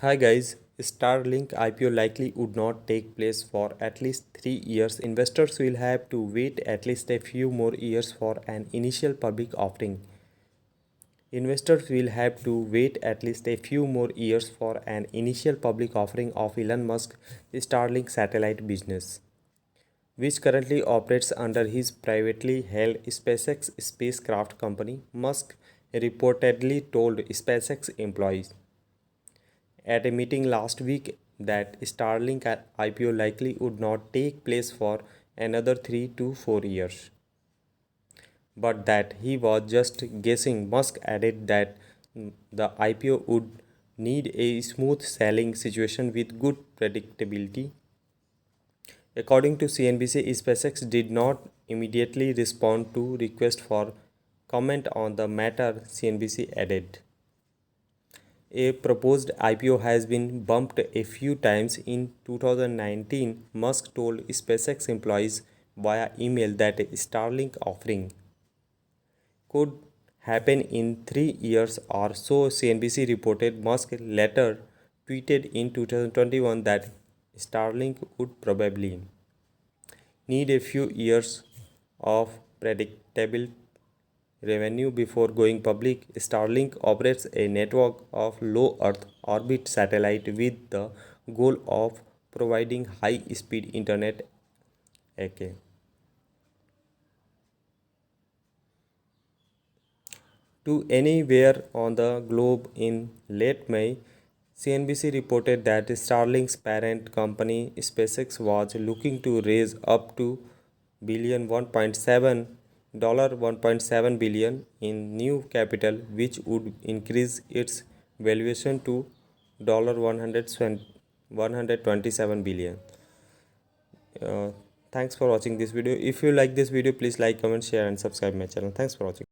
Hi guys, Starlink IPO likely would not take place for at least 3 years. Investors will have to wait at least a few more years for an initial public offering. Investors will have to wait at least a few more years for an initial public offering of Elon Musk Starlink satellite business, which currently operates under his privately held SpaceX spacecraft company. Musk reportedly told SpaceX employees at a meeting last week that Starlink IPO likely would not take place for another 3 to 4 years, but that he was just guessing. Musk added that the IPO would need a smooth selling situation with good predictability. According to CNBC, SpaceX did not immediately respond to requests for comment on the matter, CNBC added. A proposed IPO has been bumped a few times. In 2019, Musk told SpaceX employees via email that a Starlink offering could happen in 3 years or so, CNBC reported. Musk later tweeted in 2021 that Starlink would probably need a few years of predictable revenue before going public. Starlink operates a network of low Earth orbit satellites with the goal of providing high speed internet AK, to anywhere on the globe. In late May, CNBC reported that Starlink's parent company SpaceX was looking to raise up to billion 1.7 $1.7 billion in new capital, which would increase its valuation to $127 billion. Thanks for watching this video. If you like this video, please like, comment, share and subscribe my channel. Thanks for watching.